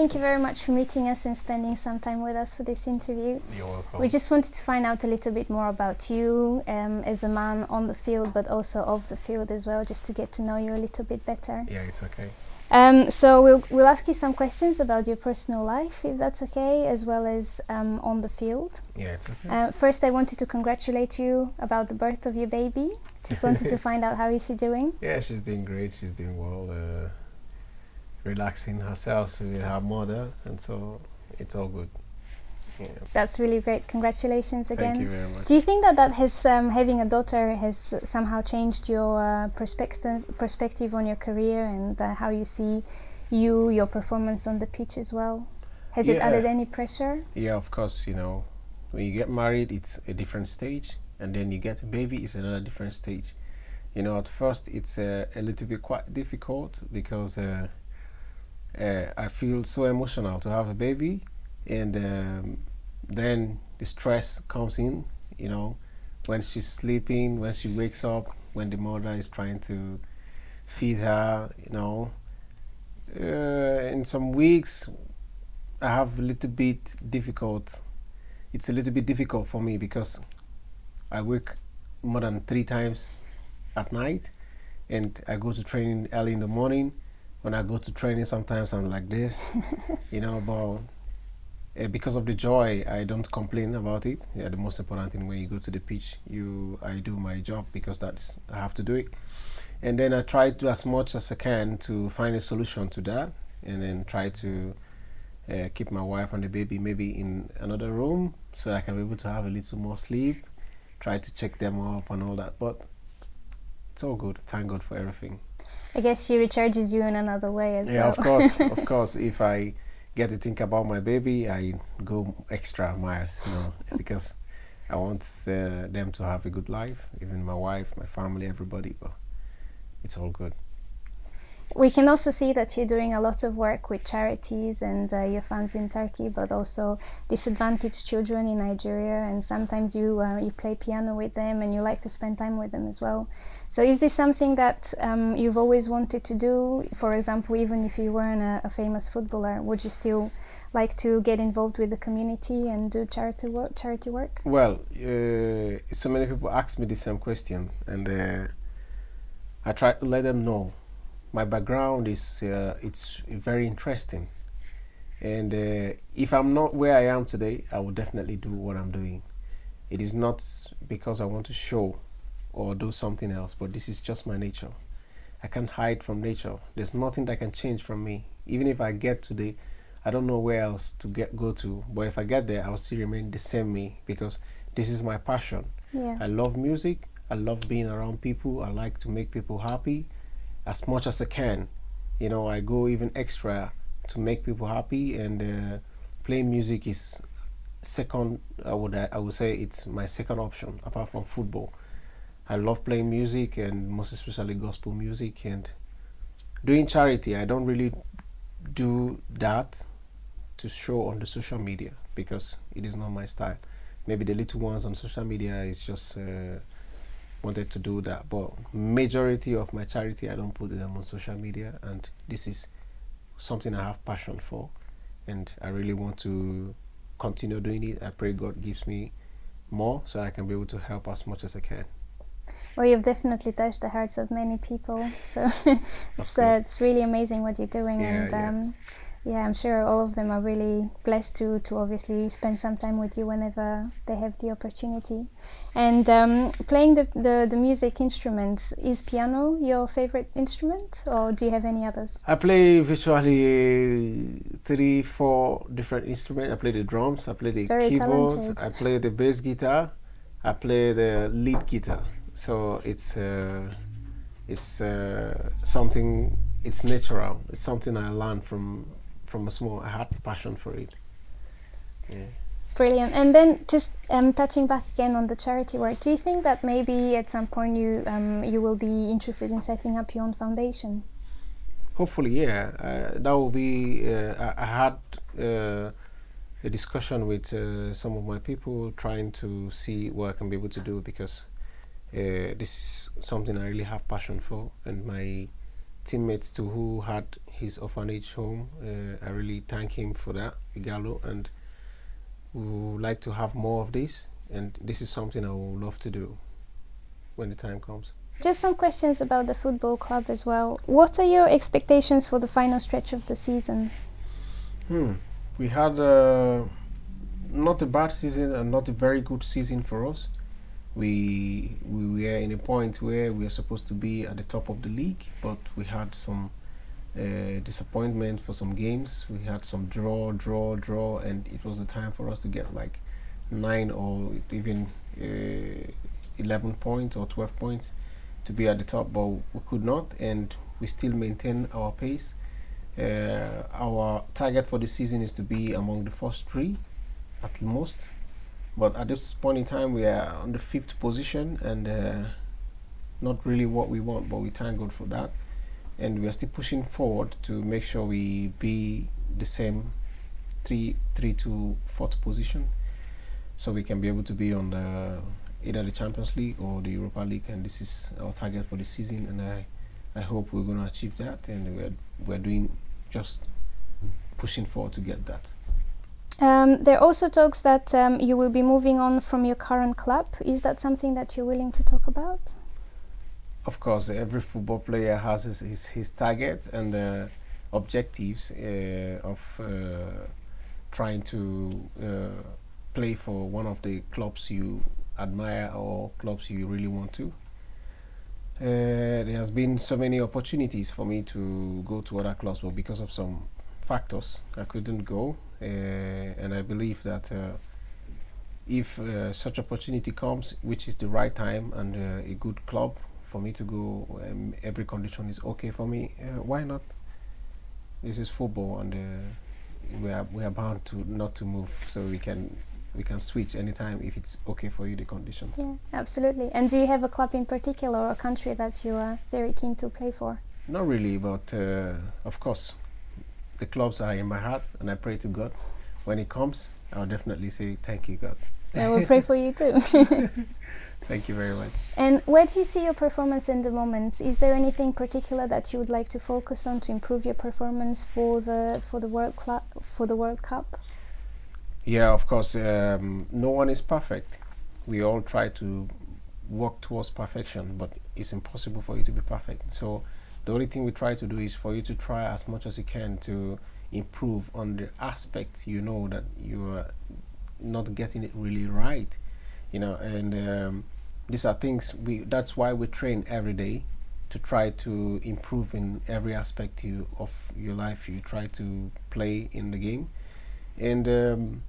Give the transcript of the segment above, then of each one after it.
thank you very much for meeting us and spending some time with us for this interview. You're welcome. We just wanted to find out a little bit more about you as a man on the field, but also off the field as well, just to get to know you a little bit better. Yeah, it's okay. So we'll ask you some questions about your personal life, if that's okay, as well as on the field. Yeah, it's okay. First, I wanted to congratulate you about the birth of your baby. Just wanted to find out how is she doing? Yeah, she's doing great. She's doing well. Relaxing herself with her mother, and so it's all good. Yeah. That's really great. Congratulations again. Thank you very much. Do you think that has having a daughter has somehow changed your perspective on your career and how you see your performance on the pitch as well? Has it added any pressure? Yeah, of course. When you get married, it's a different stage, and then you get a baby, it's another different stage. At first it's a little bit quite difficult because I feel so emotional to have a baby, and then the stress comes in, when she's sleeping, when she wakes up, when the mother is trying to feed her, in some weeks I have a little bit difficult. It's a little bit difficult for me because I work more than 3 times at night, and I go to training early in the morning. When I go to training, sometimes I'm like this, but because of the joy, I don't complain about it. Yeah, the most important thing when you go to the pitch, I do my job because I have to do it. And then I try to, as much as I can, to find a solution to that, and then try to keep my wife and the baby maybe in another room so I can be able to have a little more sleep, try to check them up and all that. But it's all good. Thank God for everything. I guess she recharges you in another way as well. Yeah, of course, of course. If I get to think about my baby, I go extra miles, because I want them to have a good life, even my wife, my family, everybody. But it's all good. We can also see that you're doing a lot of work with charities and your fans in Turkey, but also disadvantaged children in Nigeria, and sometimes you play piano with them and you like to spend time with them as well. So is this something that you've always wanted to do? For example, even if you weren't a famous footballer, would you still like to get involved with the community and do charity work? Well, so many people ask me the same question, and I try to let them know. My background is it's very interesting, and if I'm not where I am today, I will definitely do what I'm doing. It is not because I want to show or do something else, but this is just my nature. I can't hide from nature. There's nothing that can change from me. Even if I get today, I don't know where else to go to, but if I get there, I'll still remain the same me because this is my passion. Yeah. I love music. I love being around people. I like to make people happy as much as I can. I go even extra to make people happy, and playing music is second. I would say it's my second option apart from football. I love playing music, and most especially gospel music, and doing charity. I don't really do that to show on the social media because it is not my style. Maybe the little ones on social media is just wanted to do that, but majority of my charity I don't put them on social media, and this is something I have passion for, and I really want to continue doing it. I pray God gives me more so I can be able to help as much as I can. Well, you've definitely touched the hearts of many people, so it's really amazing what you're doing. I'm sure all of them are really blessed to obviously spend some time with you whenever they have the opportunity. And playing the music instrument, is piano your favorite instrument, or do you have any others? I play virtually 3-4 different instruments. I play the drums, I play the keyboard, talented. I play the bass guitar, I play the lead guitar. So it's something, it's natural. It's something I learned from a small. I had passion for it. Yeah. Brilliant. And then just touching back again on the charity work, do you think that maybe at some point you will be interested in setting up your own foundation? Hopefully, yeah. That will be. I had a discussion with some of my people, trying to see what I can be able to do, because this is something I really have passion for, and my teammates too who had his orphanage home. I really thank him for that, Igalo, and we would like to have more of this. And this is something I would love to do when the time comes. Just some questions about the football club as well. What are your expectations for the final stretch of the season? We had not a bad season and not a very good season for us. We were in a point where we were supposed to be at the top of the league, but we had some disappointment for some games. We had some draw, and it was the time for us to get like 9 or even 11 points or 12 points to be at the top, but we could not, and we still maintain our pace. Our target for the season is to be among the first 3 at most, but at this point in time we are on the 5th position, and not really what we want, but we thank God for that, and we are still pushing forward to make sure we be the same 3 to 4th position, so we can be able to be on either the Champions League or the Europa League, and this is our target for the season, and I hope we're going to achieve that, and we're doing just pushing forward to get that. There are also talks that you will be moving on from your current club. Is that something that you're willing to talk about? Of course, every football player has his target and objectives of trying to play for one of the clubs you admire or clubs you really want to. There has been so many opportunities for me to go to other clubs, but because of some factors I couldn't go, and I believe that if such opportunity comes, which is the right time and a good club for me to go, every condition is okay for me, why not? This is football, and we are bound to not to move, so we can switch anytime if it's okay for you, the conditions. Yeah, absolutely. And do you have a club in particular or a country that you are very keen to play for? Not really, but of course the clubs are in my heart, and I pray to God. When it comes, I'll definitely say thank you, God. I will pray for you too. Thank you very much. And where do you see your performance in the moment? Is there anything particular that you would like to focus on to improve your performance for the World Cup? Yeah, of course. No one is perfect. We all try to work towards perfection, but it's impossible for you to be perfect. So the only thing we try to do is for you to try as much as you can to improve on the aspects you know that you are not getting it really right, and these are things that's why we train every day, to try to improve in every aspect of your life. You try to play in the game, and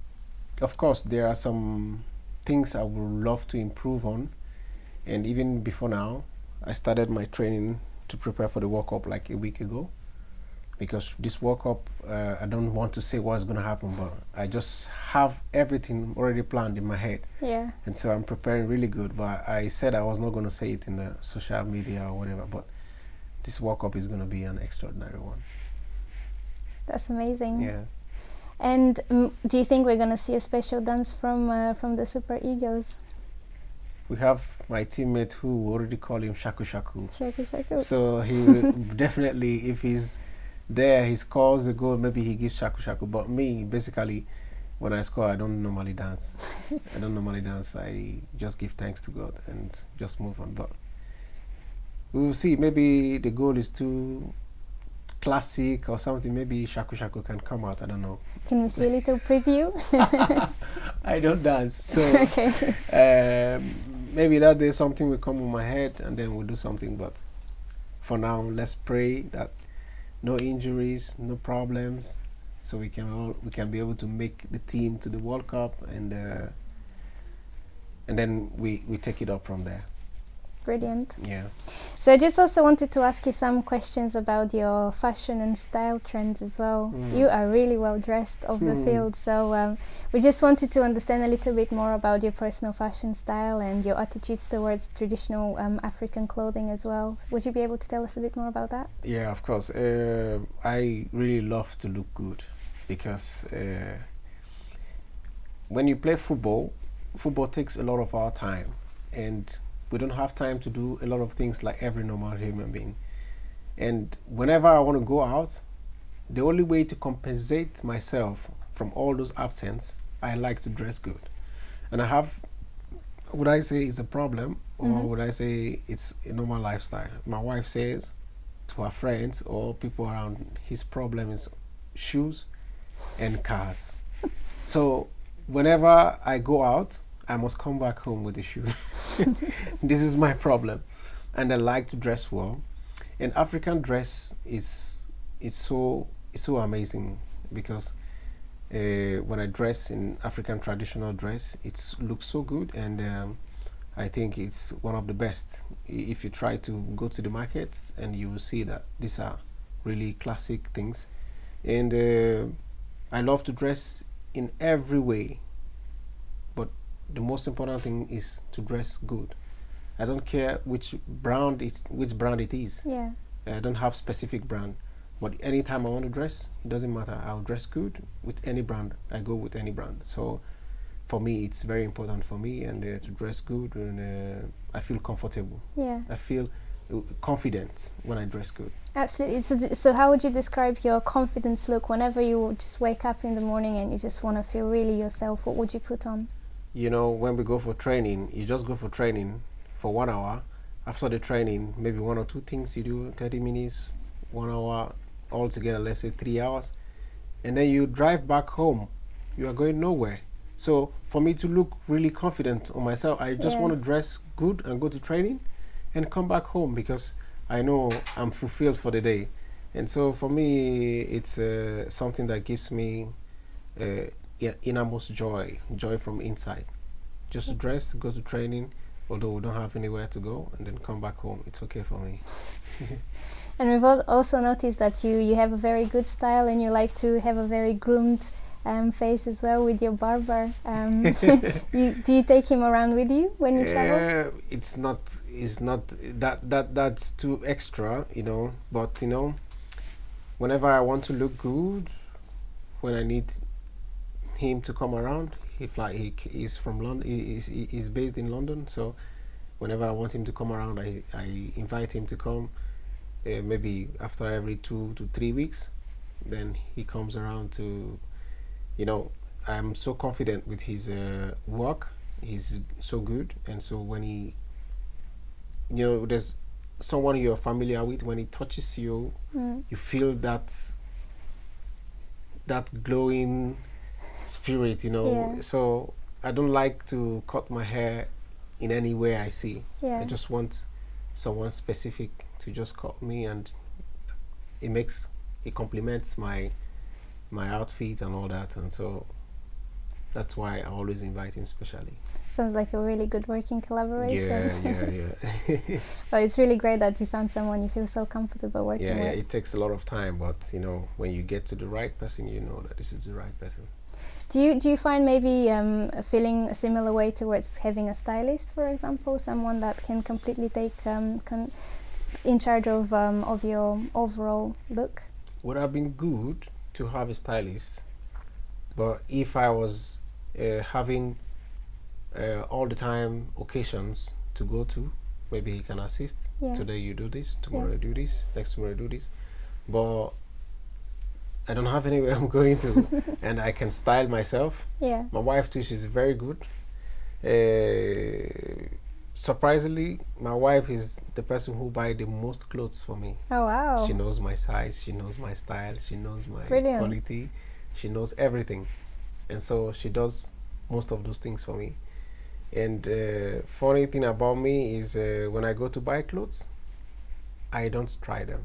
of course there are some things I would love to improve on, and even before now I started my training to prepare for the World Cup like a week ago, because this World Cup, I don't want to say what's going to happen, but I just have everything already planned in my head. Yeah. And so I'm preparing really good, but I said I was not going to say it in the social media or whatever, but this World Cup is going to be an extraordinary one. That's amazing. Yeah. And do you think we're going to see a special dance from the Super Egos? We have my teammate who already call him Shaku Shaku. Shaku Shaku. So he will definitely, if he's there, he scores the goal, maybe he gives Shaku Shaku. But me, basically, when I score, I don't normally dance. I just give thanks to God and just move on. But we will see. Maybe the goal is too classic or something. Maybe Shaku Shaku can come out. I don't know. Can we see a little preview? I don't dance, so okay. Maybe that day something will come in my head, and then we'll do something. But for now, let's pray that no injuries, no problems, so we can be able to make the team to the World Cup, and then we take it up from there. Brilliant. Yeah. So I just also wanted to ask you some questions about your fashion and style trends as well. You are really well dressed off the field, so we just wanted to understand a little bit more about your personal fashion style and your attitudes towards traditional African clothing as well. Would you be able to tell us a bit more about that? Yeah, of course. I really love to look good, because when you play football takes a lot of our time, and we don't have time to do a lot of things like every normal human being. And whenever I want to go out, the only way to compensate myself from all those absence, I like to dress good. And I have, would I say it's a problem, or would I say it's a normal lifestyle? My wife says to her friends or people around, his problem is shoes and cars. So whenever I go out, I must come back home with a shoe. This is my problem. And I like to dress well. And African dress is so amazing because when I dress in African traditional dress, it looks so good, and I think it's one of the best. If you try to go to the markets, and you will see that these are really classic things, and I love to dress in every way, but the most important thing is to dress good. I don't care which brand it is. Yeah. I don't have specific brand, but anytime I want to dress, it doesn't matter. I'll dress good with any brand. I go with any brand. So for me, it's very important for me, and to dress good, and I feel comfortable. Yeah. I feel confident when I dress good. Absolutely. So how would you describe your confidence look whenever you just wake up in the morning and you just want to feel really yourself? What would you put on? You know, when we go for training, you just go for training for 1 hour. After the training, maybe one or two things you do, 30 minutes, 1 hour, altogether, let's say 3 hours. And then you drive back home. You are going nowhere. So for me to look really confident on myself, I just want to dress good and go to training and come back home, because I know I'm fulfilled for the day. And so for me, it's something that gives me innermost joy from inside. Just dress, go to training, although we don't have anywhere to go, and then come back home. It's okay for me. And we've also noticed that you have a very good style, and you like to have a very groomed face as well with your barber. Do you take him around with you when you travel? It's not that's too extra, you know. But you know, whenever I want to look good, when I need him to come around, he's from London. He's based in London, so whenever I want him to come around, I invite him to come. Maybe after every 2 to 3 weeks, then he comes around to, you know, I'm so confident with his work. He's so good, and so when he, you know, there's someone you're familiar with, when he touches you, you feel that glowing spirit, you know. So I don't like to cut my hair in any way I see. I just want someone specific to just cut me, and it complements my outfit and all that, and so that's why I always invite him specially. Sounds like a really good working collaboration. Yeah. Well, it's really great that you found someone you feel so comfortable working with. Yeah, it takes a lot of time, but you know, when you get to the right person, you know that this is the right person. Do you find maybe feeling a similar way towards having a stylist, for example, someone that can completely take in charge of your overall look? Would have been good to have a stylist, but if I was having all the time occasions to go to, maybe he can assist. Today you do this, tomorrow you do this, next tomorrow you do this, but I don't have anywhere I'm going to, and I can style myself. My wife too, she's very good. Surprisingly, my wife is the person who buys the most clothes for me. Oh wow! She knows my size, she knows my style, she knows my quality, she knows everything, and so she does most of those things for me. And funny thing about me is when I go to buy clothes, I don't try them.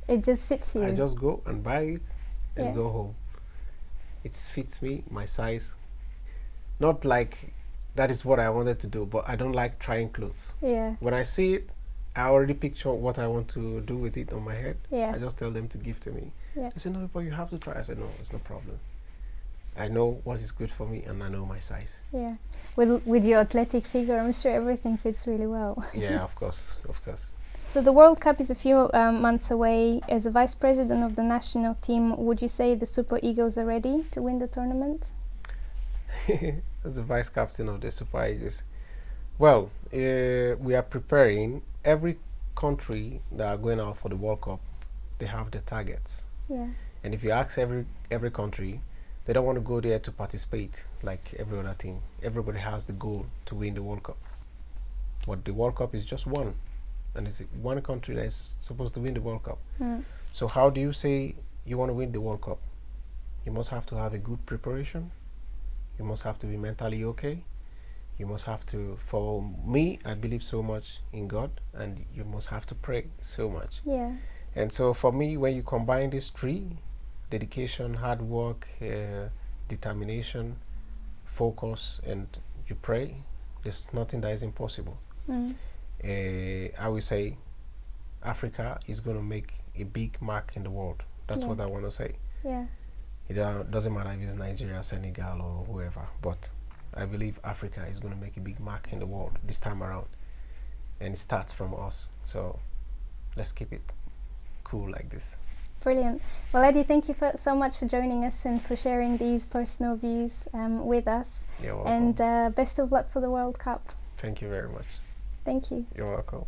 It just fits you. I just go and buy it and go home. It fits me, my size. Not like that is what I wanted to do, but I don't like trying clothes. When I see it, I already picture what I want to do with it on my head. I just tell them to give to me. They say, no, but you have to try. I said, no, it's no problem. I know what is good for me, and I know my size. With your athletic figure, I'm sure everything fits really well. Yeah, of course. So the World Cup is a few months away. As a vice president of the national team, would you say the Super Eagles are ready to win the tournament? As the vice captain of the Super Eagles, well, we are preparing. Every country that are going out for the World Cup, they have their targets. Yeah. And if you ask every country, they don't want to go there to participate like every other team. Everybody has the goal to win the World Cup. But the World Cup is just one, and it's one country that is supposed to win the World Cup. So how do you say you want to win the World Cup? You must have to have a good preparation. You must have to be mentally okay. You must have to, for me, I believe so much in God, and you must have to pray so much. Yeah. And so for me, when you combine these three, dedication, hard work, determination, focus, and you pray, there's nothing that is impossible. I will say Africa is going to make a big mark in the world. That's what I want to say. Yeah. It doesn't matter if it's Nigeria, Senegal, or whoever, but I believe Africa is going to make a big mark in the world this time around. And it starts from us. So let's keep it cool like this. Brilliant. Well, Eddie, thank you so much for joining us and for sharing these personal views with us. You're welcome. And best of luck for the World Cup. Thank you very much. Thank you. You're welcome.